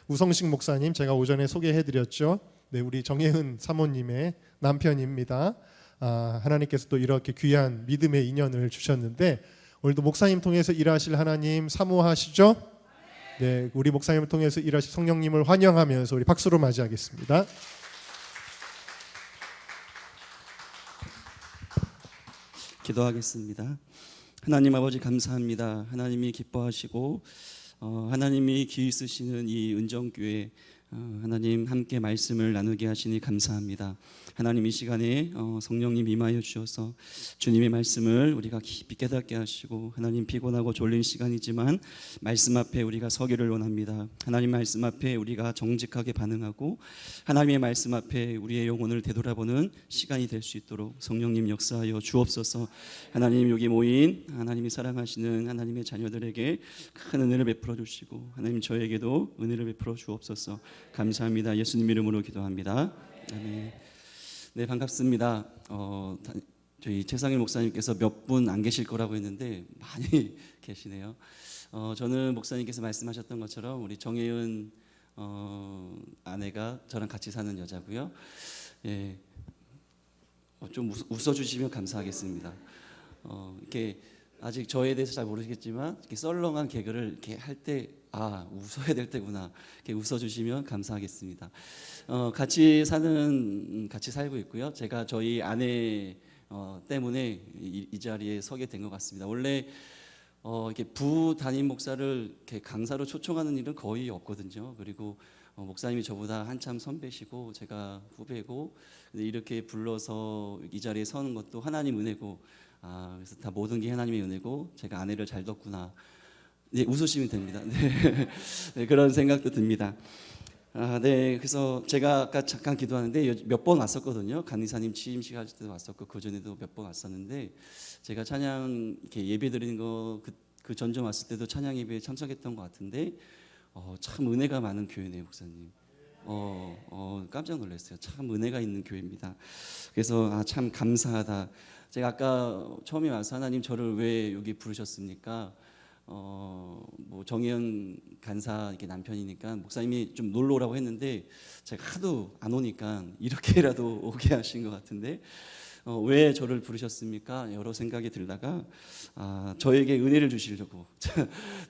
우성식 목사님 제가 오전에 소개해드렸죠. 네, 우리 정혜은 사모님의 남편입니다. 하나님께서 또 이렇게 귀한 믿음의 인연을 주셨는데 오늘도 목사님 통해서 일하실 하나님 사모하시죠? 네, 우리 목사님을 통해서 일하실 성령님을 환영하면서 우리 박수로 맞이하겠습니다. 기도하겠습니다. 하나님 아버지 감사합니다. 하나님이 기뻐하시고 하나님이 귀 쓰시는 이 은정교회 하나님 함께 말씀을 나누게 하시니 감사합니다. 하나님 이 시간에 성령님 임하여 주셔서 주님의 말씀을 우리가 깊이 깨닫게 하시고 하나님 피곤하고 졸린 시간이지만 말씀 앞에 우리가 서기를 원합니다. 하나님 말씀 앞에 우리가 정직하게 반응하고 하나님의 말씀 앞에 우리의 영혼을 되돌아보는 시간이 될 수 있도록 성령님 역사하여 주옵소서. 하나님 여기 모인 하나님이 사랑하시는 하나님의 자녀들에게 큰 은혜를 베풀어 주시고 하나님 저에게도 은혜를 베풀어 주옵소서. 감사합니다. 예수님 이름으로 기도합니다. 아멘. 네, 반갑습니다. 저희 최상일 목사님께서 몇 분 안 계실 거라고 했는데 많이 계시네요. 저는 목사님께서 말씀하셨던 것처럼 우리 정혜은 아내가 저랑 같이 사는 여자고요. 예, 좀 웃어주시면 감사하겠습니다. 이렇게 아직 저에 대해서 잘 모르시겠지만 이렇게 썰렁한 개그를 이렇게 할 때 웃어야 될 때구나 이렇게 웃어주시면 감사하겠습니다. 같이 살고 있고요. 제가 저희 아내 때문에 이 자리에 서게 된 것 같습니다. 원래 이렇게 부 담임 목사를 이렇게 강사로 초청하는 일은 거의 없거든요. 그리고 목사님이 저보다 한참 선배시고 제가 후배고 근데 이렇게 불러서 이 자리에 서는 것도 하나님 은혜고 그래서 다 모든 게 하나님의 은혜고 제가 아내를 잘 뒀구나. 네, 웃으시면 됩니다. 네. 네, 그런 생각도 듭니다. 네, 그래서 제가 아까 잠깐 기도하는데 몇 번 왔었거든요. 간이사님 취임식 할 때도 왔었고 그 전에도 몇 번 왔었는데 제가 찬양 이렇게 예배 드리는 거 그 전점 왔을 때도 찬양 예배에 참석했던 것 같은데 참 은혜가 많은 교회네요, 목사님. 깜짝 놀랐어요. 참 은혜가 있는 교회입니다. 그래서 참 감사하다. 제가 아까 처음에 와서 하나님 저를 왜 여기 부르셨습니까? 뭐 정혜연 간사 이렇게 남편이니까 목사님이 좀 놀러 오라고 했는데 제가 하도 안 오니까 이렇게라도 오게 하신 것 같은데 왜 저를 부르셨습니까? 여러 생각이 들다가 저에게 은혜를 주시려고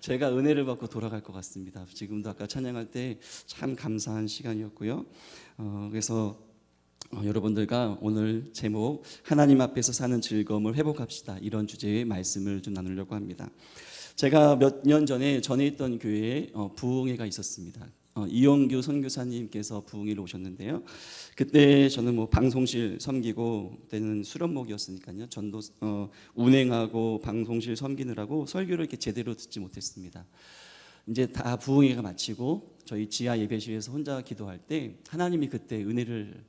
제가 은혜를 받고 돌아갈 것 같습니다. 지금도 아까 찬양할 때 참 감사한 시간이었고요. 그래서 여러분들과 오늘 제목 하나님 앞에서 사는 즐거움을 회복합시다 이런 주제의 말씀을 좀 나누려고 합니다. 제가 몇 년 전에 있던 교회에 부흥회가 있었습니다. 이용규 선교사님께서 부흥회를 오셨는데요. 그때 저는 뭐 방송실 섬기고 그때는 수련목이었으니까요. 전도 운행하고 방송실 섬기느라고 설교를 이렇게 제대로 듣지 못했습니다. 이제 다 부흥회가 마치고 저희 지하 예배실에서 혼자 기도할 때 하나님이 그때 은혜를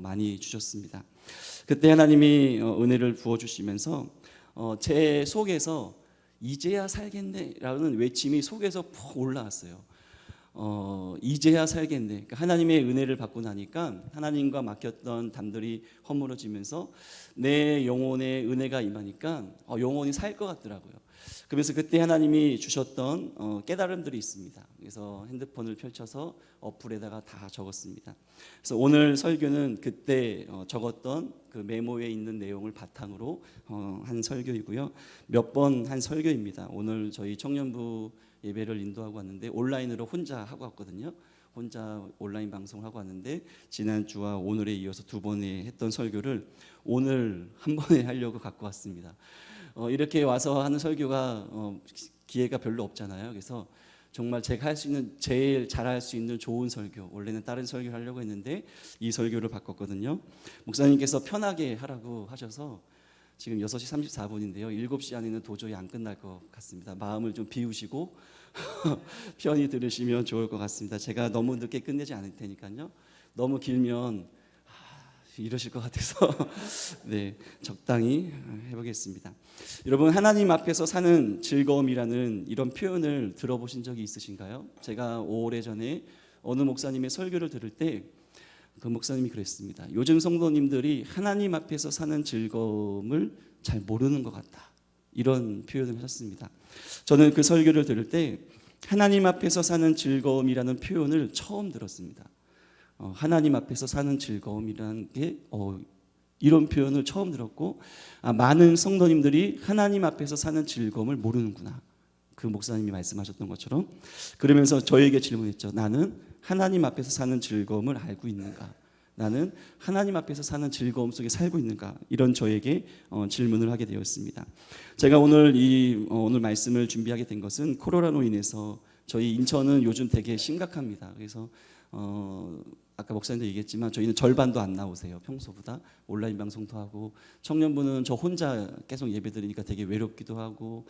많이 주셨습니다. 그때 하나님이 은혜를 부어주시면서 제 속에서 이제야 살겠네라는 외침이 속에서 푹 올라왔어요. 이제야 살겠네. 그러니까 하나님의 은혜를 받고 나니까 하나님과 맡겼던 담들이 허물어지면서 내 영혼에 은혜가 임하니까 영혼이 살 것 같더라고요. 그래서 그때 하나님이 주셨던 깨달음들이 있습니다. 그래서 핸드폰을 펼쳐서 어플에다가 다 적었습니다. 그래서 오늘 설교는 그때 적었던 그 메모에 있는 내용을 바탕으로 한 설교이고요. 몇 번 한 설교입니다. 오늘 저희 청년부 예배를 인도하고 왔는데 온라인으로 혼자 하고 왔거든요. 혼자 온라인 방송을 하고 왔는데 지난주와 오늘에 이어서 두 번에 했던 설교를 오늘 한 번에 하려고 갖고 왔습니다. 이렇게 와서 하는 설교가 기회가 별로 없잖아요. 그래서 정말 제가 할 수 있는 제일 잘할 수 있는 좋은 설교, 원래는 다른 설교를 하려고 했는데 이 설교를 바꿨거든요. 목사님께서 편하게 하라고 하셔서 지금 6시 34분인데요 7시 안에는 도저히 안 끝날 것 같습니다. 마음을 좀 비우시고 편히 들으시면 좋을 것 같습니다. 제가 너무 늦게 끝내지 않을 테니까요. 너무 길면 이러실 것 같아서 네, 적당히 해보겠습니다. 여러분, 하나님 앞에서 사는 즐거움이라는 이런 표현을 들어보신 적이 있으신가요? 제가 오래전에 어느 목사님의 설교를 들을 때 그 목사님이 그랬습니다. 요즘 성도님들이 하나님 앞에서 사는 즐거움을 잘 모르는 것 같다, 이런 표현을 하셨습니다. 저는 그 설교를 들을 때 하나님 앞에서 사는 즐거움이라는 표현을 처음 들었습니다. 하나님 앞에서 사는 즐거움이라는 게 이런 표현을 처음 들었고, 많은 성도님들이 하나님 앞에서 사는 즐거움을 모르는구나. 그 목사님이 말씀하셨던 것처럼. 그러면서 저에게 질문했죠. 나는 하나님 앞에서 사는 즐거움을 알고 있는가? 나는 하나님 앞에서 사는 즐거움 속에 살고 있는가? 이런 저에게 질문을 하게 되었습니다. 제가 오늘 말씀을 준비하게 된 것은 코로나로 인해서 저희 인천은 요즘 되게 심각합니다. 그래서 아까 목사님도 얘기했지만 저희는 절반도 안 나오세요. 평소보다 온라인 방송도 하고, 청년부는 저 혼자 계속 예배드리니까 되게 외롭기도 하고,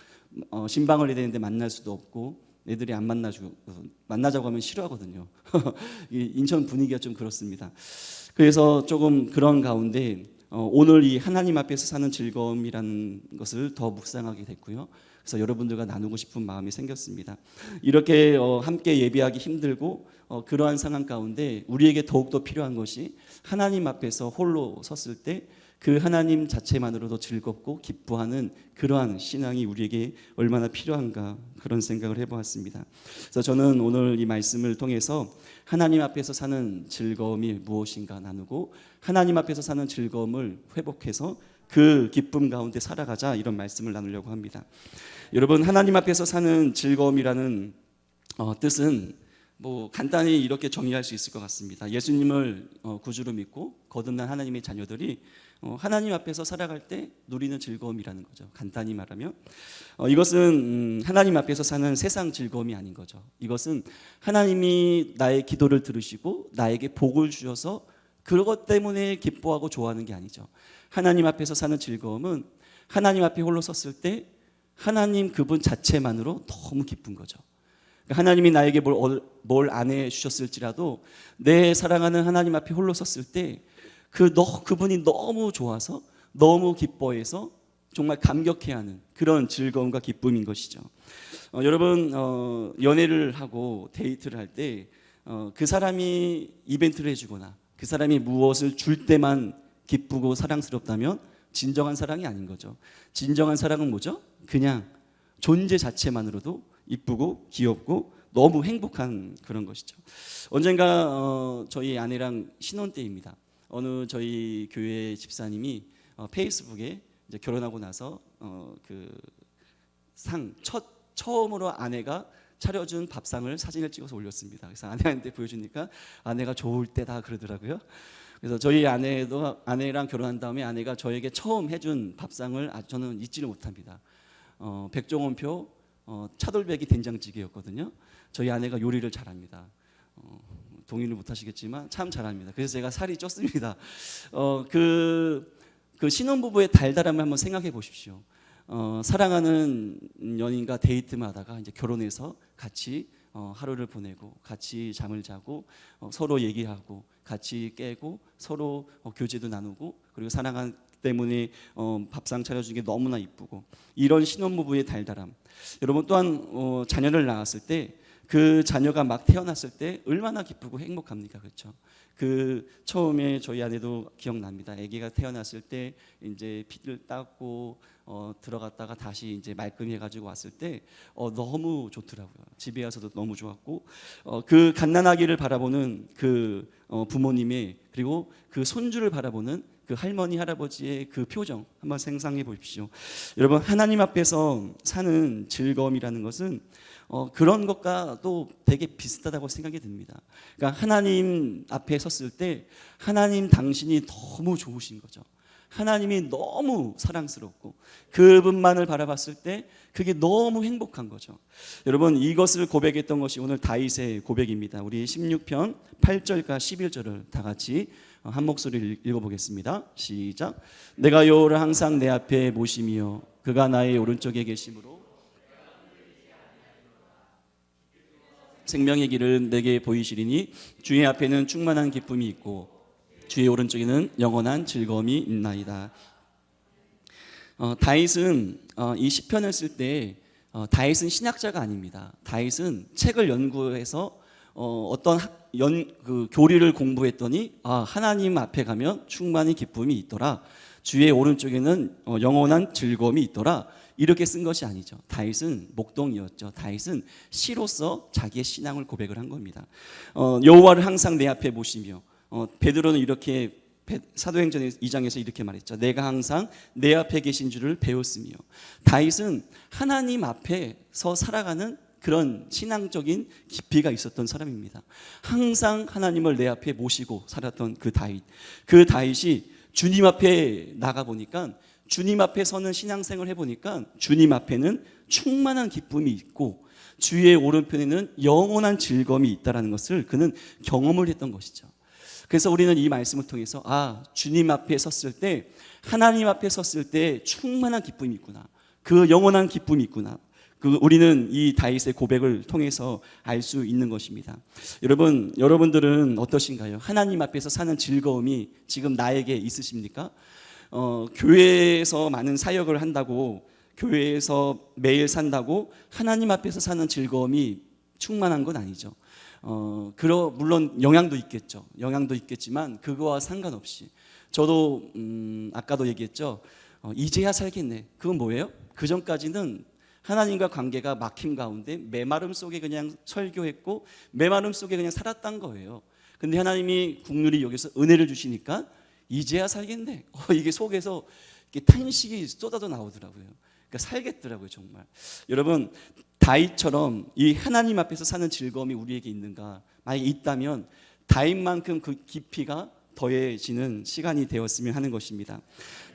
신방을 해야 되는데 만날 수도 없고, 애들이 안 만나자고 하면 싫어하거든요. 인천 분위기가 좀 그렇습니다. 그래서 조금 그런 가운데 오늘 이 하나님 앞에서 사는 즐거움이라는 것을 더 묵상하게 됐고요. 그래서 여러분들과 나누고 싶은 마음이 생겼습니다. 이렇게 함께 예배하기 힘들고 그러한 상황 가운데 우리에게 더욱더 필요한 것이 하나님 앞에서 홀로 섰을 때 그 하나님 자체만으로도 즐겁고 기뻐하는 그러한 신앙이 우리에게 얼마나 필요한가, 그런 생각을 해보았습니다. 그래서 저는 오늘 이 말씀을 통해서 하나님 앞에서 사는 즐거움이 무엇인가 나누고, 하나님 앞에서 사는 즐거움을 회복해서 그 기쁨 가운데 살아가자, 이런 말씀을 나누려고 합니다. 여러분, 하나님 앞에서 사는 즐거움이라는 뜻은 간단히 이렇게 정의할 수 있을 것 같습니다. 예수님을 구주로 믿고 거듭난 하나님의 자녀들이 하나님 앞에서 살아갈 때 누리는 즐거움이라는 거죠. 간단히 말하면 이것은 하나님 앞에서 사는 세상 즐거움이 아닌 거죠. 이것은 하나님이 나의 기도를 들으시고 나에게 복을 주셔서 그것 때문에 기뻐하고 좋아하는 게 아니죠. 하나님 앞에서 사는 즐거움은 하나님 앞에 홀로 섰을 때 하나님 그분 자체만으로 너무 기쁜 거죠. 하나님이 나에게 뭘 안 해주셨을지라도 내 사랑하는 하나님 앞에 홀로 섰을 때 그분이 너무 좋아서, 너무 기뻐해서 정말 감격해하는 그런 즐거움과 기쁨인 것이죠. 여러분, 연애를 하고 데이트를 할 때 그 사람이 이벤트를 해주거나 그 사람이 무엇을 줄 때만 기쁘고 사랑스럽다면 진정한 사랑이 아닌 거죠. 진정한 사랑은 뭐죠? 그냥 존재 자체만으로도 이쁘고 귀엽고 너무 행복한 그런 것이죠. 언젠가 저희 아내랑 신혼 때입니다. 어느 저희 교회 집사님이 페이스북에 이제 결혼하고 나서 처음으로 아내가 차려준 밥상을 사진을 찍어서 올렸습니다. 그래서 아내한테 보여주니까 아내가 좋을 때다 그러더라고요. 그래서 저희 아내랑 결혼한 다음에 아내가 저에게 처음 해준 밥상을 저는 잊지를 못합니다. 백종원표 차돌박이 된장찌개였거든요. 저희 아내가 요리를 잘합니다. 동의를 못하시겠지만 참 잘합니다. 그래서 제가 살이 쪘습니다. 그 신혼부부의 달달함을 한번 생각해 보십시오. 사랑하는 연인과 데이트만 하다가 이제 결혼해서 같이 하루를 보내고 같이 잠을 자고 서로 얘기하고 같이 깨고 서로 교제도 나누고, 그리고 사랑하는 때문에 밥상 차려준 게 너무나 이쁘고, 이런 신혼부부의 달달함. 여러분 또한 자녀를 낳았을 때 그 자녀가 막 태어났을 때 얼마나 기쁘고 행복합니까? 그렇죠? 처음에 저희 아내도 기억납니다. 아기가 태어났을 때 이제 피를 닦고 들어갔다가 다시 이제 말끔히 해가지고 왔을 때 너무 좋더라고요. 집에 와서도 너무 좋았고, 그 갓난아기를 바라보는 그 부모님의, 그리고 그 손주를 바라보는 그 할머니 할아버지의 그 표정 한번 상상해 보십시오. 여러분, 하나님 앞에서 사는 즐거움이라는 것은 그런 것과 또 되게 비슷하다고 생각이 듭니다. 그러니까 하나님 앞에 섰을 때 하나님 당신이 너무 좋으신 거죠. 하나님이 너무 사랑스럽고 그분만을 바라봤을 때 그게 너무 행복한 거죠. 여러분, 이것을 고백했던 것이 오늘 다윗의 고백입니다. 우리 16편 8절과 11절을 다 같이 한 목소리를 읽어보겠습니다. 시작. 내가 여호와를 항상 내 앞에 모심이여 그가 나의 오른쪽에 계심으로 생명의 길을 내게 보이시리니 주의 앞에는 충만한 기쁨이 있고 주의 오른쪽에는 영원한 즐거움이 있나이다. 다윗은 이 시편을 쓸 때 다윗은 신학자가 아닙니다. 다윗은 책을 연구해서 어떤 교리를 공부했더니 하나님 앞에 가면 충만히 기쁨이 있더라. 주의 오른쪽에는 영원한 즐거움이 있더라. 이렇게 쓴 것이 아니죠. 다윗은 목동이었죠. 다윗은 시로서 자기의 신앙을 고백을 한 겁니다. 여호와를 항상 내 앞에 모시며, 베드로는 이렇게 사도행전 2장에서 이렇게 말했죠. 내가 항상 내 앞에 계신 줄을 배웠으며. 다윗은 하나님 앞에서 살아가는 그런 신앙적인 깊이가 있었던 사람입니다. 항상 하나님을 내 앞에 모시고 살았던 그 다윗이 주님 앞에 나가 보니까, 주님 앞에 서는 신앙생활을 해보니까 주님 앞에는 충만한 기쁨이 있고 주의 오른편에는 영원한 즐거움이 있다는 것을 그는 경험을 했던 것이죠. 그래서 우리는 이 말씀을 통해서 주님 앞에 섰을 때, 하나님 앞에 섰을 때 충만한 기쁨이 있구나, 그 영원한 기쁨이 있구나, 우리는 이 다윗의 고백을 통해서 알 수 있는 것입니다. 여러분들은 어떠신가요? 하나님 앞에서 사는 즐거움이 지금 나에게 있으십니까? 교회에서 많은 사역을 한다고, 교회에서 매일 산다고 하나님 앞에서 사는 즐거움이 충만한 건 아니죠. 물론 영향도 있겠지만 그거와 상관없이, 저도 아까도 얘기했죠. 이제야 살겠네. 그건 뭐예요? 그 전까지는 하나님과 관계가 막힘 가운데 메마름 속에 그냥 설교했고 메마름 속에 그냥 살았던 거예요. 근데 하나님이 국률이 여기서 은혜를 주시니까 이제야 살겠네. 이게 속에서 이렇게 탄식이 쏟아져 나오더라고요. 그러니까 살겠더라고요, 정말. 여러분, 다윗처럼 이 하나님 앞에서 사는 즐거움이 우리에게 있는가? 만약에 있다면 다윗만큼 그 깊이가 더해지는 시간이 되었으면 하는 것입니다.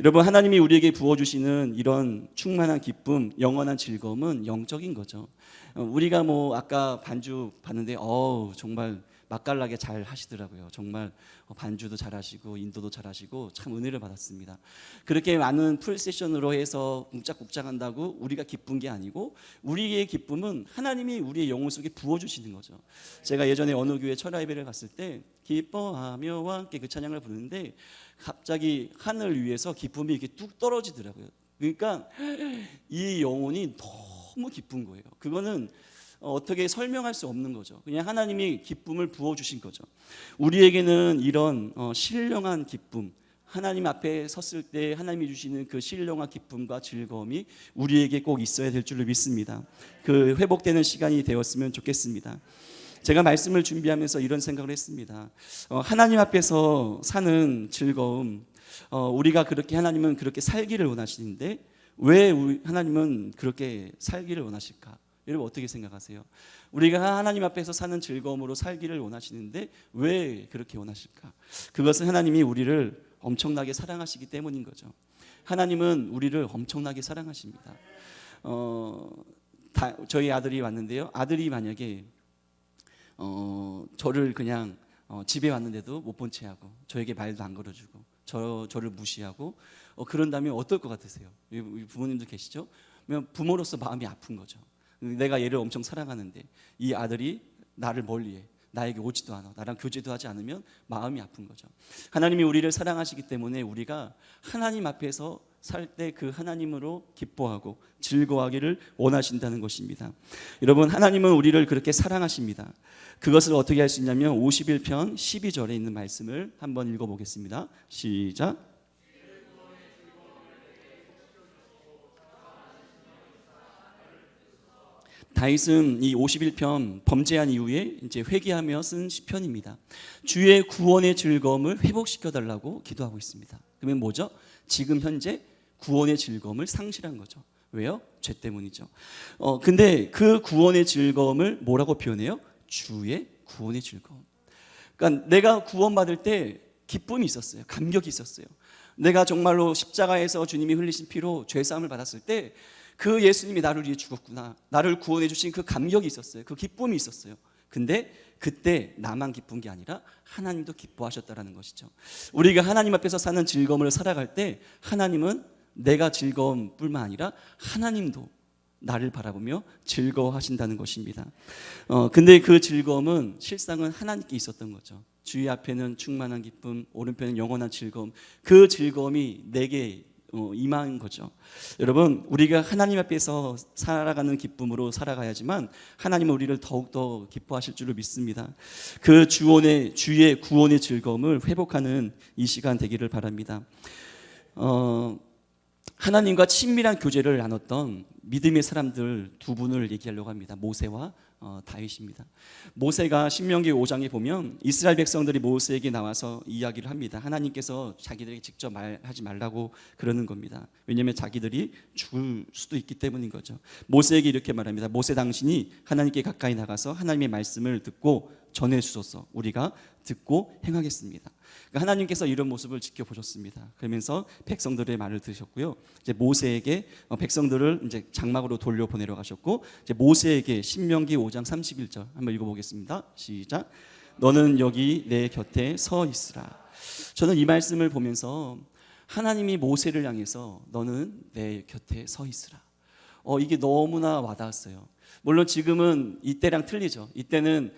여러분, 하나님이 우리에게 부어주시는 이런 충만한 기쁨, 영원한 즐거움은 영적인 거죠. 우리가 아까 반주 봤는데 정말 맛깔나게 잘 하시더라고요. 정말 반주도 잘하시고 인도도 잘하시고 참 은혜를 받았습니다. 그렇게 많은 풀세션으로 해서 웅짝국짝한다고 우리가 기쁜 게 아니고, 우리의 기쁨은 하나님이 우리의 영혼 속에 부어주시는 거죠. 제가 예전에 어느 교회 철야 예배를 갔을 때 기뻐하며와 함께 그 찬양을 부르는데 갑자기 하늘 위에서 기쁨이 이렇게 뚝 떨어지더라고요. 그러니까 이 영혼이 너무 기쁜 거예요. 그거는 어떻게 설명할 수 없는 거죠. 그냥 하나님이 기쁨을 부어주신 거죠. 우리에게는 이런 신령한 기쁨, 하나님 앞에 섰을 때 하나님이 주시는 그 신령한 기쁨과 즐거움이 우리에게 꼭 있어야 될 줄로 믿습니다. 그 회복되는 시간이 되었으면 좋겠습니다. 제가 말씀을 준비하면서 이런 생각을 했습니다. 하나님 앞에서 사는 즐거움, 우리가 그렇게, 하나님은 그렇게 살기를 원하시는데 왜 하나님은 그렇게 살기를 원하실까? 여러분 어떻게 생각하세요? 우리가 하나님 앞에서 사는 즐거움으로 살기를 원하시는데 왜 그렇게 원하실까? 그것은 하나님이 우리를 엄청나게 사랑하시기 때문인 거죠. 하나님은 우리를 엄청나게 사랑하십니다. 저희 아들이 왔는데요. 아들이 만약에 저를 그냥 집에 왔는데도 못 본 채 하고 저에게 말도 안 걸어주고 저를 무시하고 그런다면 어떨 것 같으세요? 부모님도 계시죠? 부모로서 마음이 아픈 거죠. 내가 얘를 엄청 사랑하는데 이 아들이 나를 멀리해, 나에게 오지도 않아, 나랑 교제도 하지 않으면 마음이 아픈 거죠. 하나님이 우리를 사랑하시기 때문에 우리가 하나님 앞에서 살 때 그 하나님으로 기뻐하고 즐거워하기를 원하신다는 것입니다. 여러분, 하나님은 우리를 그렇게 사랑하십니다. 그것을 어떻게 할 수 있냐면 51편 12절에 있는 말씀을 한번 읽어보겠습니다. 시작. 다윗은 이 51편 범죄한 이후에 이제 회개하며 쓴 시편입니다. 주의 구원의 즐거움을 회복시켜 달라고 기도하고 있습니다. 그러면 뭐죠? 지금 현재 구원의 즐거움을 상실한 거죠. 왜요? 죄 때문이죠. 근데 그 구원의 즐거움을 뭐라고 표현해요? 주의 구원의 즐거움. 그러니까 내가 구원받을 때 기쁨이 있었어요. 감격이 있었어요. 내가 정말로 십자가에서 주님이 흘리신 피로 죄사함을 받았을 때 그 예수님이 나를 위해 죽었구나, 나를 구원해 주신 그 감격이 있었어요. 그 기쁨이 있었어요. 근데 그때 나만 기쁜 게 아니라 하나님도 기뻐하셨다라는 것이죠. 우리가 하나님 앞에서 사는 즐거움을 살아갈 때 하나님은 내가 즐거움뿐만 아니라 하나님도 나를 바라보며 즐거워하신다는 것입니다. 근데 그 즐거움은 실상은 하나님께 있었던 거죠. 주의 앞에는 충만한 기쁨, 오른편은 영원한 즐거움. 그 즐거움이 내게 임한 거죠. 여러분, 우리가 하나님 앞에서 살아가는 기쁨으로 살아가야지만 하나님은 우리를 더욱더 기뻐하실 줄로 믿습니다. 그 주의 구원의 즐거움을 회복하는 이 시간 되기를 바랍니다. 하나님과 친밀한 교제를 나눴던 믿음의 사람들 두 분을 얘기하려고 합니다. 모세와 다윗입니다. 모세가 신명기 5장에 보면 이스라엘 백성들이 모세에게 나와서 이야기를 합니다. 하나님께서 자기들에게 직접 말하지 말라고 그러는 겁니다. 왜냐하면 자기들이 죽을 수도 있기 때문인 거죠. 모세에게 이렇게 말합니다. 모세, 당신이 하나님께 가까이 나가서 하나님의 말씀을 듣고 전해주소서. 우리가 듣고 행하겠습니다. 그러니까 하나님께서 이런 모습을 지켜보셨습니다. 그러면서 백성들의 말을 들으셨고요. 이제 모세에게 백성들을 이제 장막으로 돌려보내러 가셨고, 이제 모세에게 신명기 5장 31절 한번 읽어보겠습니다. 시작. 너는 여기 내 곁에 서 있으라. 저는 이 말씀을 보면서 하나님이 모세를 향해서 너는 내 곁에 서 있으라. 이게 너무나 와닿았어요. 물론 지금은 이때랑 틀리죠. 이때는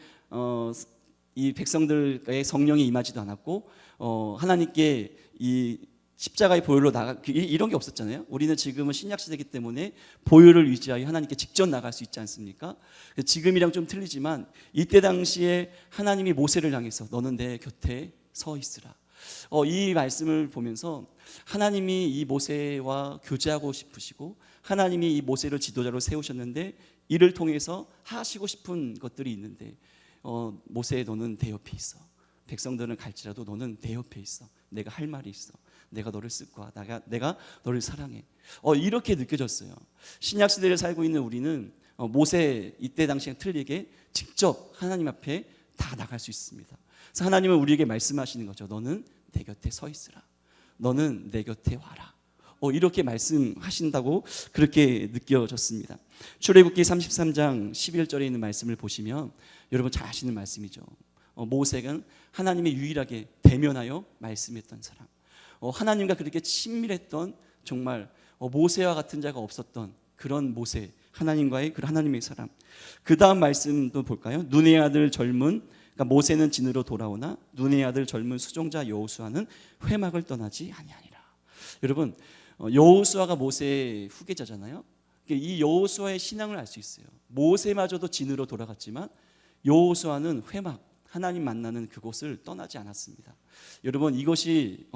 이 백성들의 성령이 임하지도 않았고 하나님께 이 십자가의 보혈로 나가 이런 게 없었잖아요. 우리는 지금은 신약 시대이기 때문에 보혈을 유지하여 하나님께 직접 나갈 수 있지 않습니까? 지금이랑 좀 틀리지만 이때 당시에 하나님이 모세를 향해서 너는 내 곁에 서 있으라. 이 말씀을 보면서 하나님이 이 모세와 교제하고 싶으시고 하나님이 이 모세를 지도자로 세우셨는데 이를 통해서 하시고 싶은 것들이 있는데 모세, 너는 내 옆에 있어. 백성들은 갈지라도 너는 내 옆에 있어. 내가 할 말이 있어. 내가 너를 쓸 거야. 내가 너를 사랑해. 이렇게 느껴졌어요. 신약 시대를 살고 있는 우리는 모세 이때 당시에 틀리게 직접 하나님 앞에 다 나갈 수 있습니다. 그래서 하나님은 우리에게 말씀하시는 거죠. 너는 내 곁에 서 있으라. 너는 내 곁에 와라. 이렇게 말씀하신다고 그렇게 느껴졌습니다. 출애굽기 33장 11절에 있는 말씀을 보시면 여러분 잘 아시는 말씀이죠. 모세가 하나님의 유일하게 대면하여 말씀했던 사람, 하나님과 그렇게 친밀했던, 정말 모세와 같은 자가 없었던 그런 모세, 하나님과의 그 하나님의 사람. 그 다음 말씀도 볼까요? 눈의 아들 젊은, 그러니까 모세는 진으로 돌아오나 눈의 아들 젊은 수종자 여호수아는 회막을 떠나지 아니하니라. 여러분, 여호수아가 모세의 후계자잖아요. 이 여호수아의 신앙을 알 수 있어요. 모세마저도 진으로 돌아갔지만 여호수아는 회막, 하나님 만나는 그곳을 떠나지 않았습니다. 여러분, 이것이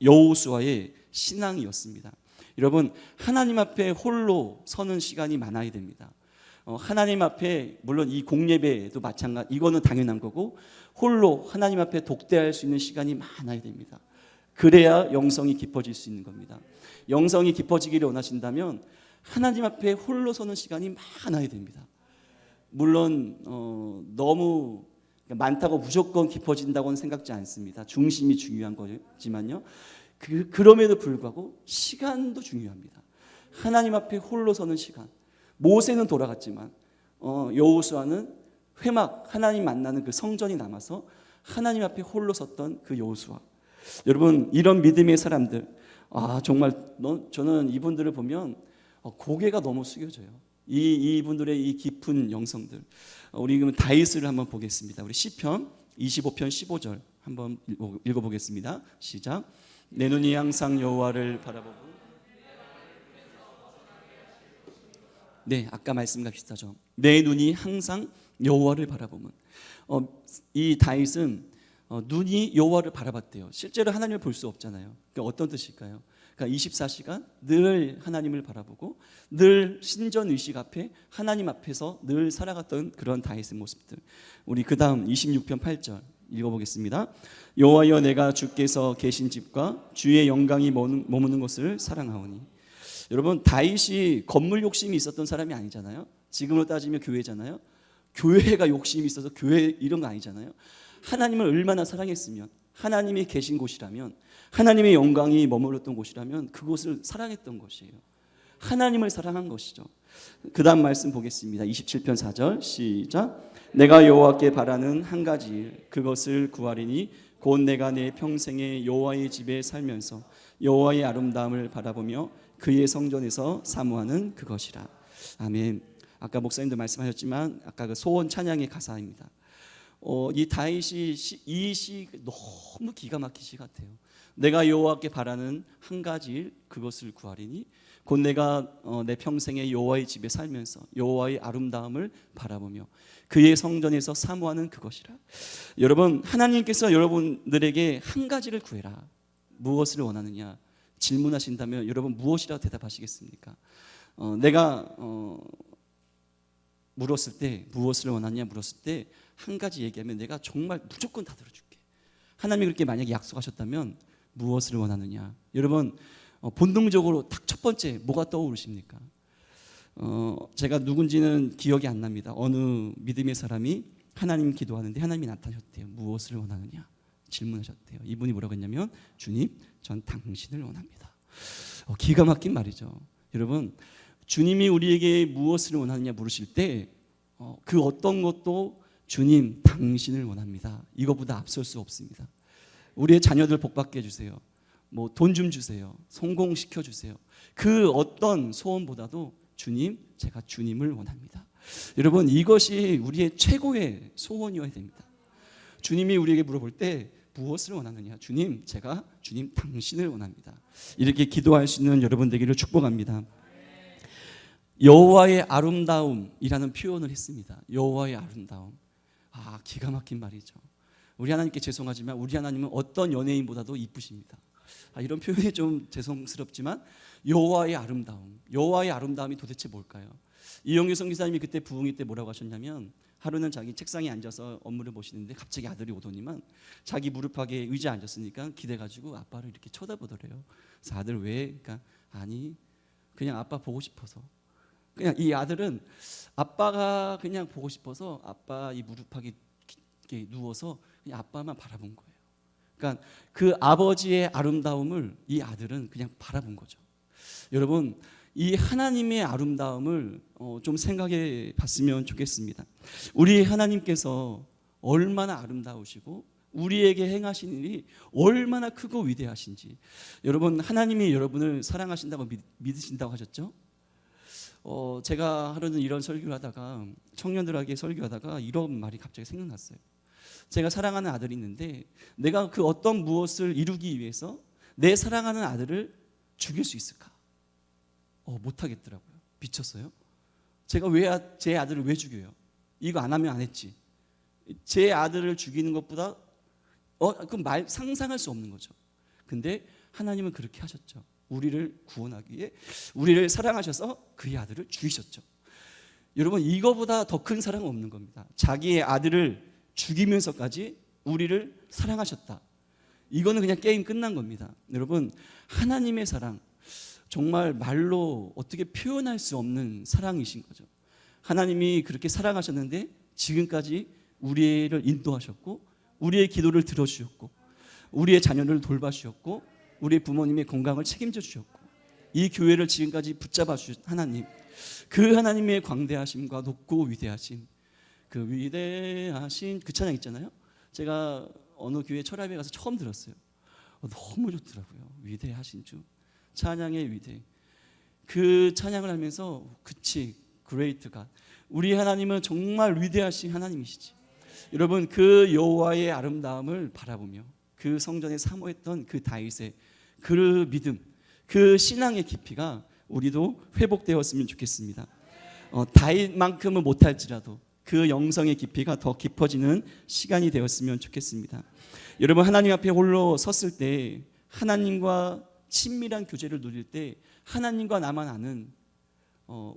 여호수아의 신앙이었습니다. 여러분, 하나님 앞에 홀로 서는 시간이 많아야 됩니다. 하나님 앞에, 물론 이 공예배도 마찬가지, 이거는 당연한 거고, 홀로 하나님 앞에 독대할 수 있는 시간이 많아야 됩니다. 그래야 영성이 깊어질 수 있는 겁니다. 영성이 깊어지기를 원하신다면 하나님 앞에 홀로 서는 시간이 많아야 됩니다. 물론 너무 많다고 무조건 깊어진다고는 생각지 않습니다. 중심이 중요한 거지만요. 그럼에도 불구하고 시간도 중요합니다. 하나님 앞에 홀로 서는 시간. 모세는 돌아갔지만 여호수아는 회막, 하나님 만나는 그 성전이 남아서 하나님 앞에 홀로 섰던 그 여호수아. 여러분, 이런 믿음의 사람들, 정말 저는 이분들을 보면 고개가 너무 숙여져요. 이분들의 이 깊은 영성들. 우리 그럼 다윗을 한번 보겠습니다. 우리 시편 25편 15절 한번 읽어보겠습니다. 시작. 내 눈이 항상 여호와를 바라보고. 네, 아까 말씀과 비슷하죠. 내 눈이 항상 여호와를 바라보면. 이 다윗은 눈이 여호와를 바라봤대요. 실제로 하나님을 볼 수 없잖아요. 그러니까 어떤 뜻일까요? 그러니까 24시간 늘 하나님을 바라보고 늘 신전 의식 앞에 하나님 앞에서 늘 살아갔던 그런 다윗의 모습들. 우리 그 다음 26편 8절 읽어보겠습니다. 여호와여, 내가 주께서 계신 집과 주의 영광이 머무는 것을 사랑하오니. 여러분, 다윗이 건물 욕심이 있었던 사람이 아니잖아요. 지금으로 따지면 교회잖아요. 교회가 욕심이 있어서 교회 이런 거 아니잖아요. 하나님을 얼마나 사랑했으면, 하나님이 계신 곳이라면, 하나님의 영광이 머물렀던 곳이라면 그곳을 사랑했던 것이에요. 하나님을 사랑한 것이죠. 그 다음 말씀 보겠습니다. 27편 4절 시작. 내가 여호와께 바라는 한 가지 일, 그것을 구하리니 곧 내가 내 평생에 여호와의 집에 살면서 여호와의 아름다움을 바라보며 그의 성전에서 사모하는 그것이라. 아멘. 아까 목사님도 말씀하셨지만 아까 그 소원 찬양의 가사입니다. 이 다윗이 이 시 너무 기가 막힌 시 같아요. 내가 여호와께 바라는 한 가지 일, 그것을 구하리니 곧 내가 내 평생에 여호와의 집에 살면서 여호와의 아름다움을 바라보며 그의 성전에서 사모하는 그것이라. 여러분, 하나님께서 여러분들에게 한 가지를 구해라. 무엇을 원하느냐? 질문하신다면 여러분 무엇이라고 대답하시겠습니까? 내가 물었을 때 무엇을 원하냐 물었을 때 한 가지 얘기하면 내가 정말 무조건 다 들어줄게. 하나님이 그렇게 만약에 약속하셨다면 무엇을 원하느냐? 여러분 본능적으로 딱 첫 번째 뭐가 떠오르십니까? 제가 누군지는 기억이 안 납니다. 어느 믿음의 사람이 하나님 기도하는데 하나님이 나타나셨대요. 무엇을 원하느냐? 질문하셨대요. 이분이 뭐라고 했냐면 주님, 전 당신을 원합니다. 기가 막힌 말이죠. 여러분 주님이 우리에게 무엇을 원하느냐 물으실 때 그 어떤 것도 주님, 당신을 원합니다. 이거보다 앞설 수 없습니다. 우리의 자녀들 복받게 해주세요. 뭐 돈 좀 주세요. 성공시켜 주세요. 그 어떤 소원보다도 주님, 제가 주님을 원합니다. 여러분 이것이 우리의 최고의 소원이어야 됩니다. 주님이 우리에게 물어볼 때 무엇을 원하느냐? 주님, 제가 주님 당신을 원합니다. 이렇게 기도할 수 있는 여러분 되기를 축복합니다. 여호와의 아름다움이라는 표현을 했습니다. 여호와의 아름다움. 기가 막힌 말이죠. 우리 하나님께 죄송하지만 우리 하나님은 어떤 연예인보다도 이쁘십니다. 이런 표현이 좀 죄송스럽지만 여호와의 아름다움. 여호와의 아름다움이 도대체 뭘까요? 이영규 선교사님이 그때 부흥회 때 뭐라고 하셨냐면 하루는 자기 책상에 앉아서 업무를 보시는데 갑자기 아들이 오더니만 자기 무릎팍에 의자에 앉았으니까 기대가지고 아빠를 이렇게 쳐다보더래요. 그래서 아들 왜? 그러니까 아니 그냥 아빠 보고 싶어서. 그냥 이 아들은 아빠가 그냥 보고 싶어서 아빠 이 무릎팍에 이렇게 누워서 그냥 아빠만 바라본 거예요. 그러니까 그 아버지의 아름다움을 이 아들은 그냥 바라본 거죠. 여러분 이 하나님의 아름다움을 좀 생각해 봤으면 좋겠습니다. 우리 하나님께서 얼마나 아름다우시고 우리에게 행하신 일이 얼마나 크고 위대하신지. 여러분 하나님이 여러분을 사랑하신다고 믿으신다고 하셨죠? 제가 하루는 이런 설교를 하다가 청년들에게 설교하다가 이런 말이 갑자기 생각났어요. 제가 사랑하는 아들이 있는데 내가 그 어떤 무엇을 이루기 위해서 내 사랑하는 아들을 죽일 수 있을까? 못하겠더라고요. 미쳤어요? 제가 제 아들을 왜 죽여요? 이거 안 하면 안 했지. 제 아들을 죽이는 것보다 그럼 상상할 수 없는 거죠. 근데 하나님은 그렇게 하셨죠. 우리를 구원하기 위해 우리를 사랑하셔서 그의 아들을 죽이셨죠. 여러분 이거보다 더 큰 사랑은 없는 겁니다. 자기의 아들을 죽이면서까지 우리를 사랑하셨다. 이거는 그냥 게임 끝난 겁니다. 여러분 하나님의 사랑 정말 말로 어떻게 표현할 수 없는 사랑이신 거죠. 하나님이 그렇게 사랑하셨는데 지금까지 우리를 인도하셨고 우리의 기도를 들어주셨고 우리의 자녀를 돌봐주셨고 우리 부모님의 건강을 책임져 주셨고 이 교회를 지금까지 붙잡아 주신 하나님, 그 하나님의 광대하심과 높고 위대하신 그 위대하신 그 찬양 있잖아요. 제가 어느 교회 철학에 가서 처음 들었어요. 너무 좋더라고요. 위대하신 주, 찬양의 위대. 그 찬양을 하면서 그치, great God. 우리 하나님은 정말 위대하신 하나님이시지. 여러분 그 여호와의 아름다움을 바라보며 그 성전에 사모했던 그 다윗의 그 믿음, 그 신앙의 깊이가 우리도 회복되었으면 좋겠습니다. 다윗만큼은 못할지라도 그 영성의 깊이가 더 깊어지는 시간이 되었으면 좋겠습니다. 여러분 하나님 앞에 홀로 섰을 때 하나님과 친밀한 교제를 누릴 때 하나님과 나만 아는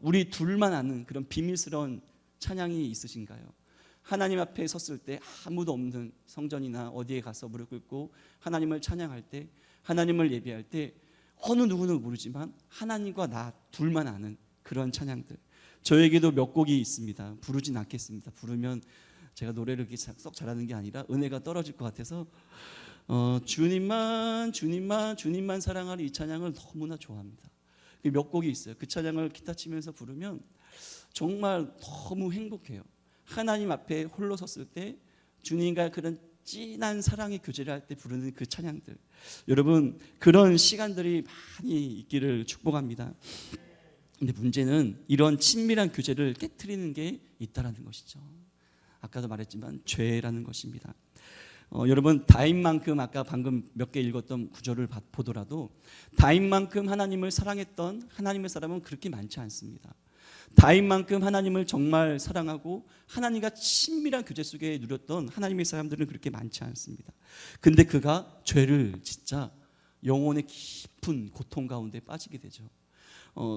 우리 둘만 아는 그런 비밀스러운 찬양이 있으신가요? 하나님 앞에 섰을 때 아무도 없는 성전이나 어디에 가서 무릎 꿇고 하나님을 찬양할 때 하나님을 예배할 때 어느 누구는 모르지만 하나님과 나 둘만 아는 그런 찬양들. 저에게도 몇 곡이 있습니다. 부르진 않겠습니다. 부르면 제가 노래를 그렇게 썩 잘하는 게 아니라 은혜가 떨어질 것 같아서 주님만 주님만 주님만 사랑하는 이 찬양을 너무나 좋아합니다. 몇 곡이 있어요. 그 찬양을 기타 치면서 부르면 정말 너무 행복해요. 하나님 앞에 홀로 섰을 때 주님과 그런 진한 사랑의 교제를 할 때 부르는 그 찬양들, 여러분 그런 시간들이 많이 있기를 축복합니다. 근데 문제는 이런 친밀한 교제를 깨트리는 게 있다라는 것이죠. 아까도 말했지만 죄라는 것입니다. 여러분 다윗만큼 아까 방금 몇 개 읽었던 구절을 보더라도 다윗만큼 하나님을 사랑했던 하나님의 사람은 그렇게 많지 않습니다. 다윗만큼 하나님을 정말 사랑하고 하나님과 친밀한 교제 속에 누렸던 하나님의 사람들은 그렇게 많지 않습니다. 근데 그가 죄를 진짜 영혼의 깊은 고통 가운데 빠지게 되죠.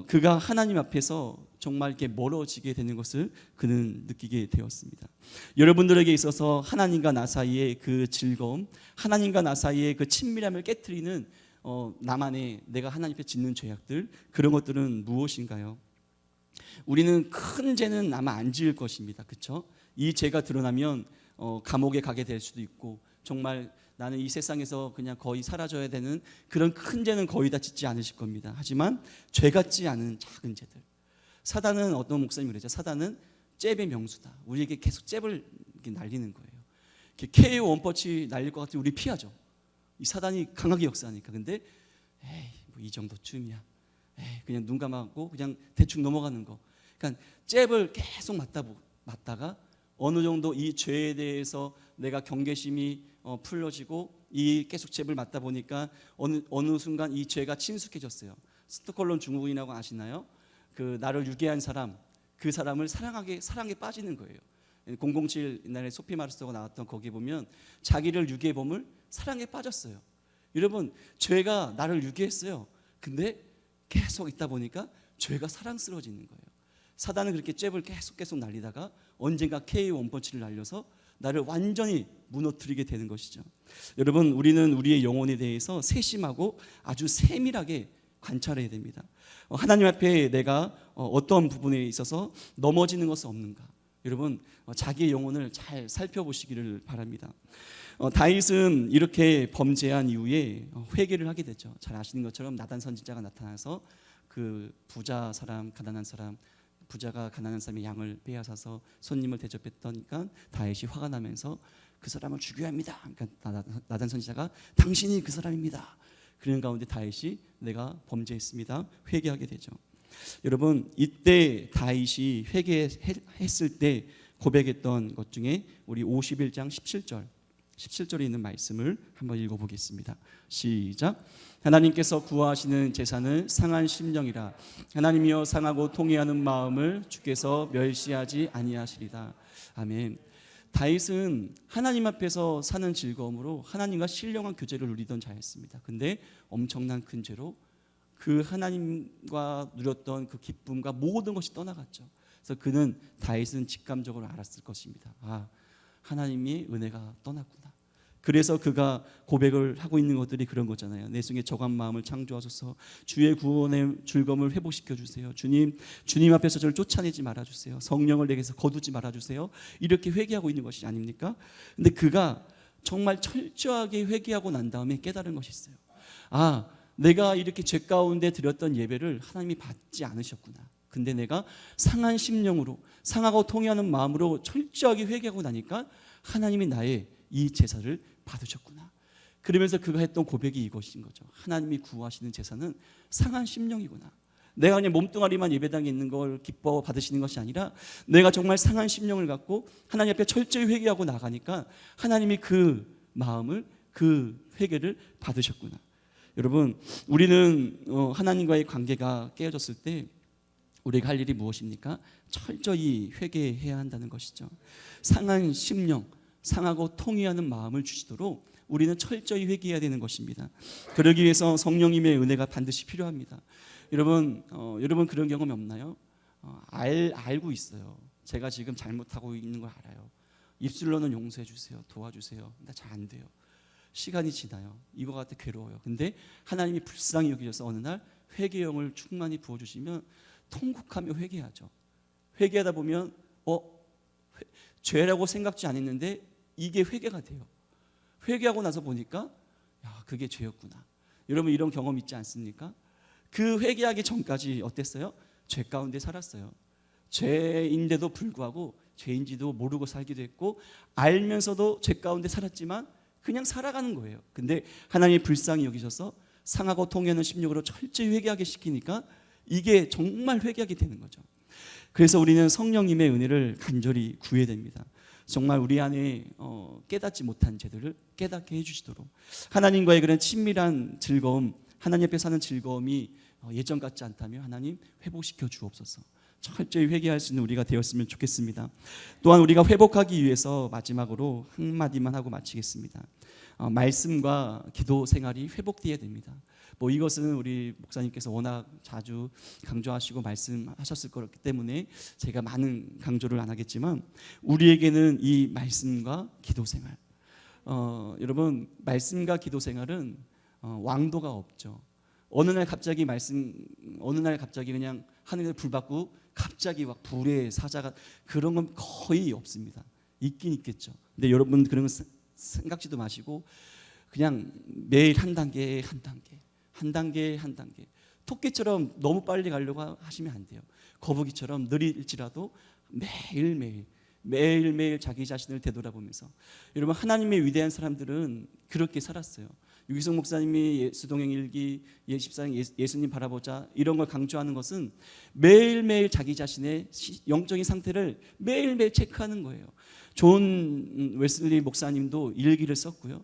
그가 하나님 앞에서 정말 이렇게 멀어지게 되는 것을 그는 느끼게 되었습니다. 여러분들에게 있어서 하나님과 나 사이의 그 즐거움, 하나님과 나 사이의 그 친밀함을 깨트리는 나만의 내가 하나님 앞에 짓는 죄악들, 그런 것들은 무엇인가요? 우리는 큰 죄는 아마 안 지을 것입니다. 그렇죠? 이 죄가 드러나면 감옥에 가게 될 수도 있고, 정말 나는 이 세상에서 그냥 거의 사라져야 되는 그런 큰 죄는 거의 다 짓지 않으실 겁니다. 하지만 죄 같지 않은 작은 죄들, 사단은 어떤 목사님이 그러죠. 사단은 잽의 명수다. 우리에게 계속 잽을 이렇게 날리는 거예요. KO 원펀치 날릴 것 같으면 우리 피하죠. 이 사단이 강하게 역사하니까. 근데 에이, 뭐 이 정도쯤이야. 에이, 그냥 눈 감고 그냥 대충 넘어가는 거. 그러니까 잽을 계속 맞다가 어느 정도 이 죄에 대해서 내가 경계심이 풀려지고 이 계속 잽을 맞다 보니까 어느 순간 이 죄가 친숙해졌어요. 스톡홀름 증후군이라고 아시나요? 그 나를 유괴한 사람, 그 사람을 사랑에 빠지는 거예요. 007 옛날에 소피 마르스가 나왔던 거기 보면 자기를 유괴범을 사랑에 빠졌어요. 여러분, 죄가 나를 유괴했어요. 근데 계속 있다 보니까 죄가 사랑스러워지는 거예요. 사단은 그렇게 잽을 계속 날리다가 언젠가 KO 원펀치를 날려서 나를 완전히 무너뜨리게 되는 것이죠. 여러분, 우리는 우리의 영혼에 대해서 세심하고 아주 세밀하게 관찰해야 됩니다. 하나님 앞에 내가 어떤 부분에 있어서 넘어지는 것은 없는가? 여러분, 자기의 영혼을 잘 살펴보시기를 바랍니다. 다윗은 이렇게 범죄한 이후에 회개를 하게 되죠. 잘 아시는 것처럼 나단 선지자가 나타나서 그 부자 사람, 가난한 사람, 부자가 가난한 사람의 양을 빼앗아서 손님을 대접했더니까 다윗이 화가 나면서 그 사람을 죽여야 합니다. 그러니까 나단 선지자가 당신이 그 사람입니다. 그런 가운데 다윗이 내가 범죄했습니다. 회개하게 되죠. 여러분, 이때 다윗이 회개했을 때 고백했던 것 중에 우리 51장 17절에 있는 말씀을 한번 읽어보겠습니다. 시작. 하나님께서 구하시는 제사는 상한 심령이라. 하나님이여 상하고 통회하는 마음을 주께서 멸시하지 아니하시리다. 아멘. 다윗은 하나님 앞에서 사는 즐거움으로 하나님과 신령한 교제를 누리던 자였습니다. 근데 엄청난 큰 죄로 그 하나님과 누렸던 그 기쁨과 모든 것이 떠나갔죠. 그래서 그는 다윗은 직감적으로 알았을 것입니다. 아, 하나님의 은혜가 떠났구나. 그래서 그가 고백을 하고 있는 것들이 그런 거잖아요. 내 속에 적한 마음을 창조하소서. 주의 구원의 즐거움을 회복시켜 주세요. 주님 앞에서 저를 쫓아내지 말아 주세요. 성령을 내게서 거두지 말아 주세요. 이렇게 회개하고 있는 것이 아닙니까? 근데 그가 정말 철저하게 회개하고 난 다음에 깨달은 것이 있어요. 아, 내가 이렇게 죄 가운데 드렸던 예배를 하나님이 받지 않으셨구나. 근데 내가 상한 심령으로, 상하고 통회하는 마음으로 철저하게 회개하고 나니까 하나님이 나의 이 제사를 받으셨구나. 그러면서 그가 했던 고백이 이것인 거죠. 하나님이 구하시는 제사는 상한 심령이구나. 내가 그냥 몸뚱아리만 예배당에 있는 걸 기뻐 받으시는 것이 아니라 내가 정말 상한 심령을 갖고 하나님 앞에 철저히 회개하고 나가니까 하나님이 그 마음을, 그 회개를 받으셨구나. 여러분, 우리는 하나님과의 관계가 깨어졌을 때 우리가 할 일이 무엇입니까? 철저히 회개해야 한다는 것이죠. 상한 심령, 상하고 통회하는 마음을 주시도록 우리는 철저히 회개해야 되는 것입니다. 그러기 위해서 성령님의 은혜가 반드시 필요합니다. 여러분 그런 경험이 없나요? 알고 있어요. 제가 지금 잘못하고 있는 걸 알아요. 입술로는 용서해 주세요. 도와주세요. 나 잘 안 돼요. 시간이 지나요. 이거 같아 괴로워요. 근데 하나님이 불쌍히 여기셔서 어느 날 회개형을 충만히 부어주시면 통곡하며 회개하죠. 회개하다 보면 죄라고 생각지 않았는데 이게 회개가 돼요. 회개하고 나서 보니까 야, 그게 죄였구나. 여러분 이런 경험 있지 않습니까? 그 회개하기 전까지 어땠어요? 죄 가운데 살았어요. 죄인데도 불구하고 죄인지도 모르고 살기도 했고 알면서도 죄 가운데 살았지만 그냥 살아가는 거예요. 근데 하나님이 불쌍히 여기셔서 상하고 통회하는 심령으로 철저히 회개하게 시키니까 이게 정말 회개하게 되는 거죠. 그래서 우리는 성령님의 은혜를 간절히 구해야 됩니다. 정말 우리 안에 깨닫지 못한 죄들을 깨닫게 해주시도록 하나님과의 그런 친밀한 즐거움, 하나님 앞에 사는 즐거움이 예전 같지 않다면 하나님 회복시켜 주옵소서. 철저히 회개할 수 있는 우리가 되었으면 좋겠습니다. 또한 우리가 회복하기 위해서 마지막으로 한마디만 하고 마치겠습니다. 말씀과 기도 생활이 회복되어야 됩니다. 뭐 이것은 우리 목사님께서 워낙 자주 강조하시고 말씀하셨을 거기 때문에 제가 많은 강조를 안 하겠지만, 우리에게는 이 말씀과 기도 생활, 여러분, 말씀과 기도 생활은 왕도가 없죠. 어느 날 갑자기 그냥 하늘에 불 받고 갑자기 막 불의 사자가, 그런 건 거의 없습니다. 있긴 있겠죠. 근데 여러분 그런 거 생각지도 마시고 그냥 매일 한 단계 토끼처럼 너무 빨리 가려고 하시면 안 돼요. 거북이처럼 느릴지라도 매일매일 자기 자신을 되돌아보면서, 여러분 하나님의 위대한 사람들은 그렇게 살았어요. 유기성 목사님이 예수동행 일기, 예수님 바라보자 이런 걸 강조하는 것은 매일매일 자기 자신의 영적인 상태를 매일매일 체크하는 거예요. 존 웨슬리 목사님도 일기를 썼고요.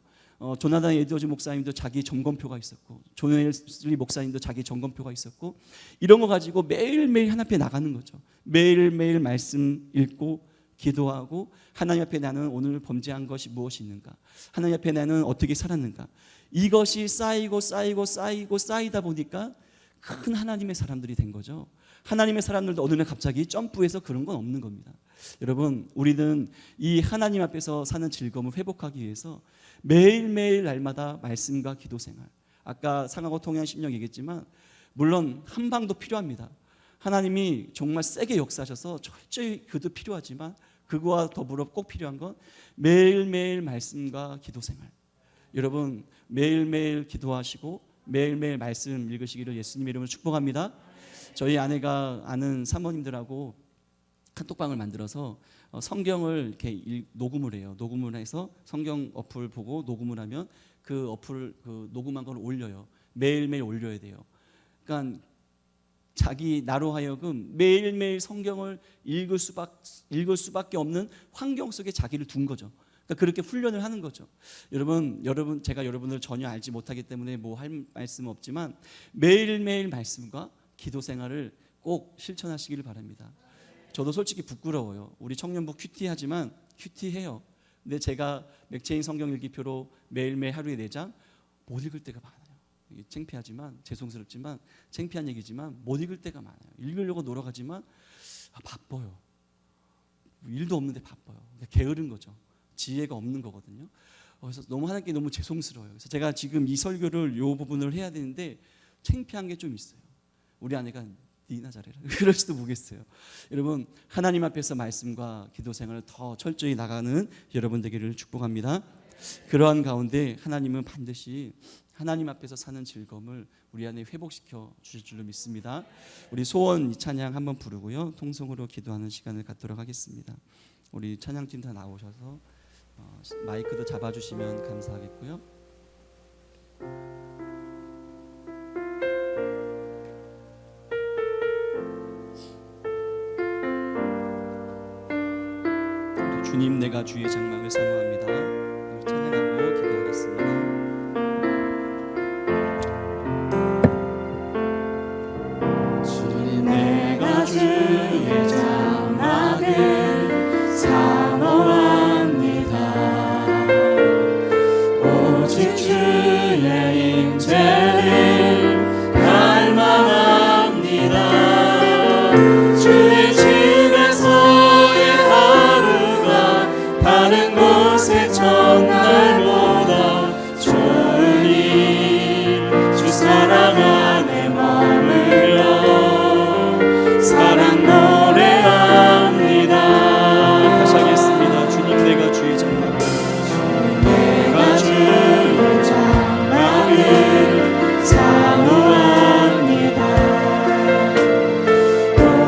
조나단 에드워즈 목사님도 자기 점검표가 있었고, 존 웨슬리 목사님도 자기 점검표가 있었고, 이런 거 가지고 매일매일 하나님 앞에 나가는 거죠. 매일매일 말씀 읽고 기도하고, 하나님 앞에 나는 오늘 범죄한 것이 무엇이 있는가, 하나님 앞에 나는 어떻게 살았는가, 이것이 쌓이다 보니까 큰 하나님의 사람들이 된 거죠. 하나님의 사람들도 어느 날 갑자기 점프해서 그런 건 없는 겁니다. 여러분, 우리는 이 하나님 앞에서 사는 즐거움을 회복하기 위해서 매일매일 날마다 말씀과 기도 생활, 아까 상하고 통행 10년 얘기했지만 물론 한방도 필요합니다. 하나님이 정말 세게 역사하셔서 철저히 그도 필요하지만, 그거와 더불어 꼭 필요한 건 매일매일 말씀과 기도 생활. 여러분 매일매일 기도하시고 매일매일 말씀 읽으시기를 예수님의 이름으로 축복합니다. 저희 아내가 아는 사모님들하고 카톡방을 만들어서 성경을 이렇게 녹음을 해요. 녹음을 해서 성경 어플 보고 녹음을 하면 그 어플 녹음한 걸 올려요. 매일매일 올려야 돼요. 그러니까 자기 나로 하여금 매일매일 성경을 읽을 수밖에 없는 환경 속에 자기를 둔 거죠. 그러니까 그렇게 훈련을 하는 거죠. 여러분 제가 여러분을 전혀 알지 못하기 때문에 뭐 할 말씀은 없지만 매일매일 말씀과 기도 생활을 꼭 실천하시기를 바랍니다. 저도 솔직히 부끄러워요. 우리 청년부 큐티하지만 큐티해요. 근데 제가 맥체인 성경 일기표로 매일매일 하루에 4장 못 읽을 때가 많아요. 이게 창피하지만, 죄송스럽지만 창피한 얘기지만 못 읽을 때가 많아요. 읽으려고 노력하지만 바빠요. 일도 없는데 바빠요. 게으른 거죠. 지혜가 없는 거거든요. 그래서 너무 하나님께 너무 죄송스러워요. 그래서 제가 지금 이 설교를 이 부분을 해야 되는데 창피한 게 좀 있어요. 우리 아내가 니나 잘해라 그럴지도 모르겠어요. 여러분 하나님 앞에서 말씀과 기도 생활을 더 철저히 나가는 여러분 되기를 축복합니다. 그러한 가운데 하나님은 반드시 하나님 앞에서 사는 즐거움을 우리 안에 회복시켜 주실 줄로 믿습니다. 우리 소원 이 찬양 한번 부르고요, 통성으로 기도하는 시간을 갖도록 하겠습니다. 우리 찬양팀 다 나오셔서 마이크도 잡아주시면 감사하겠고요. 우리 주님 내가 주의 장막을 사모합니다. 우리 찬양하고 기도하겠습니다. 주님 내가 주의 장막을 사모합니다. 오직 주의 임재를 갈망합니다. 주의 집에서의 하루가 다른 곳의 첫날보다 좋으니 주 사랑 안에 머물러 사랑 노래합니다. 다시 하겠습니다. 주님 내가 주의 장막을 내가 주의 장막을 사모합니다.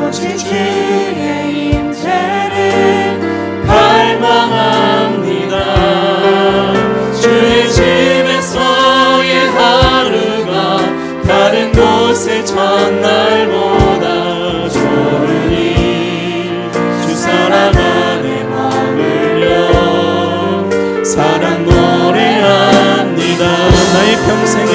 오직 주의 임재를 갈망합니다. 주의 집에서의 하루가 다른 곳의 첫날보다 좋으니 주 사랑 안에 머물러 사랑 노래합니다. 나의 평생에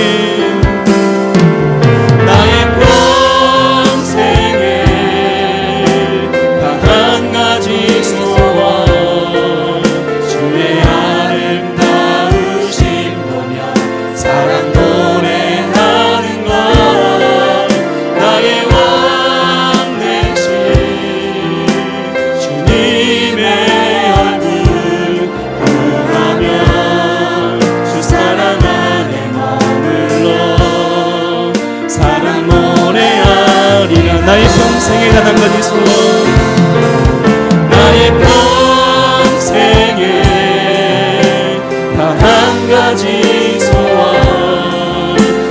평생에 단 한 가지 소원 나의 평생에 단 한 가지 소원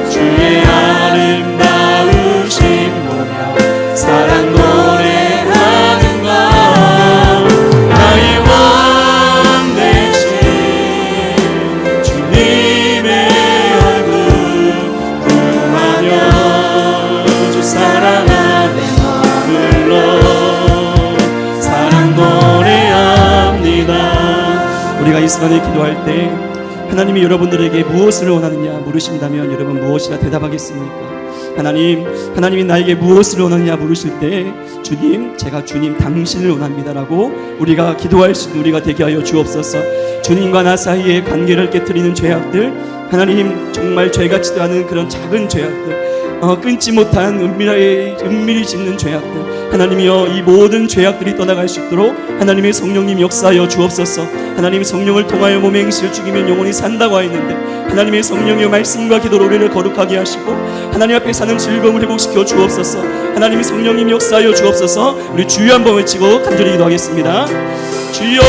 주의 아름다우신 보며 사랑 노래하는 것 나의 왕 되신 주님의 얼굴 궁하며 주 사랑 안에 머물러 사랑 노래합니다. 우리가 이 시간에 기도할 때 하나님이 여러분들에게 무엇을 원하느냐 물으신다면 여러분 무엇이라 대답하겠습니까? 하나님이 나에게 무엇을 원하느냐 물으실 때 주님, 제가 주님 당신을 원합니다라고 우리가 기도할 수 있는 우리가 되게 하여 주옵소서. 주님과 나 사이의 관계를 깨트리는 죄악들, 하나님 정말 죄같지도 않은 그런 작은 죄악들, 끊지 못한 은밀히 짓는 죄악들, 하나님이여 이 모든 죄악들이 떠나갈 수 있도록 하나님의 성령님 역사하여 주옵소서. 하나님 성령을 통하여 몸의 행실을 죽이면 영혼이 산다고 하였는데 하나님의 성령이여 말씀과 기도로 우리를 거룩하게 하시고 하나님 앞에 사는 즐거움을 회복시켜 주옵소서. 하나님의 성령님 역사하여 주옵소서. 우리 주여 한번 외치고 간절히 기도하겠습니다. 주여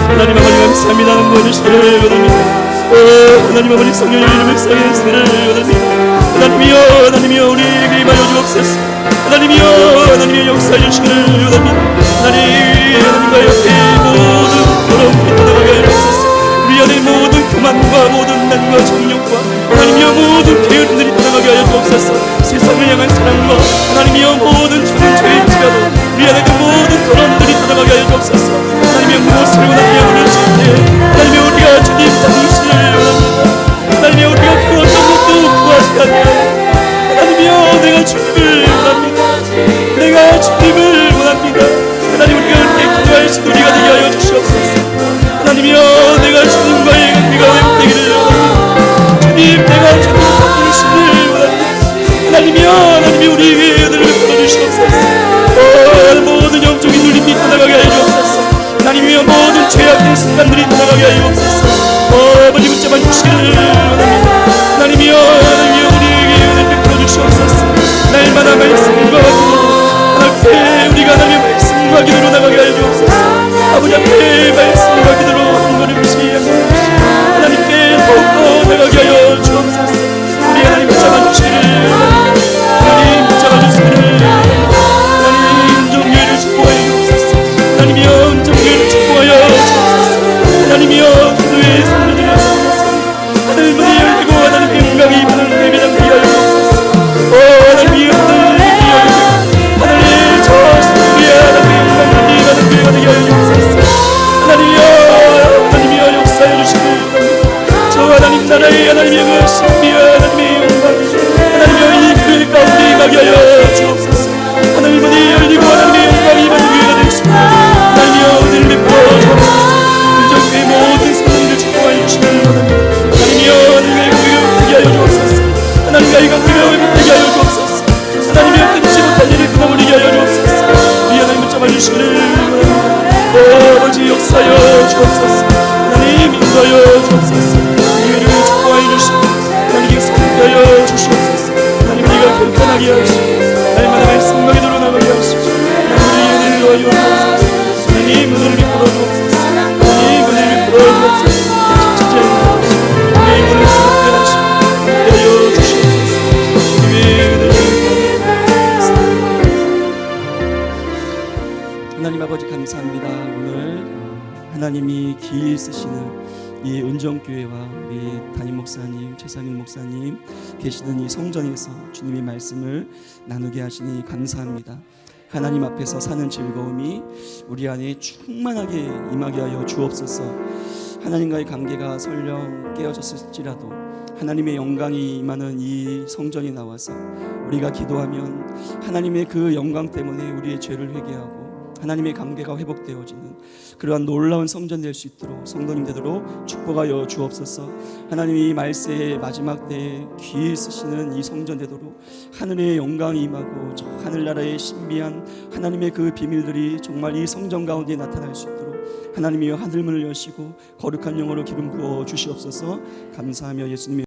하나님 아버지 감사합니다. 하나님 주시기를 원합니다. 하나님 아버지 성령의 이름을 사용하시기를 원합니다. 하나님이여 우리에게 임하여 주옵소서. 하나님이여 역사해 주시기를 원합니다. 하나님과 옆에 모든 더러움이 떠나가게 하여 주옵소서. 우리 안에 모든 교만과 모든 난과 정욕과 하나님이여 모든 게으름들이 떠나가게 하여 주옵소서. 세상을 향한 사랑과 하나님이여 모든 죽은 죄일지라도 우리 안에 그 모든 더러움들이 떠나가게 하여 주옵소서. 하나님이여 무엇을 원하느냐 물으실 때 하나님이여 우리가 주님 당신을 원합니다. 하나님이여 우리가 그 어떤 것도 구하지 않아요. 하나님이여 내가 주님을 원합니다. 내가 주님을 원합니다. 하나님 우리가 이렇게 기도할 수 우리가 되게 하여 주시옵소서. 하나님이여 내가 주님과의 관계가 회복되기를 원합니다. 주님 내가 주님 당신을 원합니다. 하나님이여 우리 위에 은혜를 베풀어주시옵소서. 모든 영적인 눌림이 떠나가게 하여 주옵소서. 하나님이여 모든 죄악된 습관들이 떠나가게 하여 주옵소서. 아버지 붙잡아 주시기를 원합니다. 하나님이여 우리에게 은혜를 베풀어주시옵소서. 날마다 말씀과 기도로 하나님께 우리가 하나님의 말씀과 기도로 나가게 하여 주옵소서. 아버지 앞에 말씀과 기도로 한 걸음씩 하나님께 더욱더 나가게 하여 주옵소서. 우리 하나님 붙잡아 주시기를 하나님 붙잡아 주시기를 하나님 은정교회를 축복하여 주옵소서. 하나님이여 은정교회를 축복하여 주옵소서. 하나님이여 기도의 성도들을 주옵소서. 하늘문이 열리고 하나님의 영광이 하늘 예배당 되게 하여 주옵소서. 하나님이여 하늘의 저 우리의 하나님의 영광이 하늘 교회가 되게 하여 주옵소서. 하나님이여 역사해 주시기를 원합니다. 저 하나님 나라의 하나님의 그 신비와 하나님의 영광이 하나님이여 이 교회 가운데 임하게 하여 주옵소서. 하늘 문이 열리고 하나님의 영광이 임하는 교회가 되시고 하나님이여 은혜를 베풀어 주옵소서. 은정교회 모든 성도님들 축복하여 주시기를 원합니다. 하나님이여 하나님의 교회가 되게 하여 주옵소서. 하나님과 이 관계가 회복되게 하여 주옵소서. 하나님이여 끊지 못한 일을 끊어버리게 하여 주옵소서. 우리 하나님 붙잡아 주시기를 원합니다. 아버지 역사하여 주옵소서. 하나님 인도하여 주옵소서. 교회를 축복하여 주시고 하나님께 성도하여 주시옵소서. 하나님 우리가 결단하게 하시고 날마다 말씀과 기도로 나가게 하시고 하나님 우리의 은혜를 더하여 주옵소서. 하나님 은혜를 베풀어 주옵소서. 하나님 은혜를 베풀어 주옵소서. 진짜 인도하시고 하나님 오늘 새롭게 하시고 인도하여 주시옵소서. 주님의 은혜를 하나님 아버지 감사합니다. 오늘 하나님이 기일 쓰시는 이 은정교회와 우리 담임 목사님, 최상인 목사님 계시는 이 성전에서 주님의 말씀을 나누게 하시니 감사합니다. 하나님 앞에서 사는 즐거움이 우리 안에 충만하게 임하게 하여 주옵소서. 하나님과의 관계가 설령 깨어졌을지라도 하나님의 영광이 임하는 이 성전에 나와서 우리가 기도하면 하나님의 그 영광 때문에 우리의 죄를 회개하고 하나님의 관계가 회복되어지는 그러한 놀라운 성전 될 수 있도록 성도님 되도록 축복하여 주옵소서. 하나님이 말세의 마지막 때에 귀히 쓰시는 이 성전 되도록 하늘의 영광이 임하고 저 하늘나라의 신비한 하나님의 그 비밀들이 정말 이 성전 가운데 나타날 수 있도록 하나님이여 하늘문을 여시고 거룩한 영으로 기름 부어 주시옵소서. 감사하며 예수님의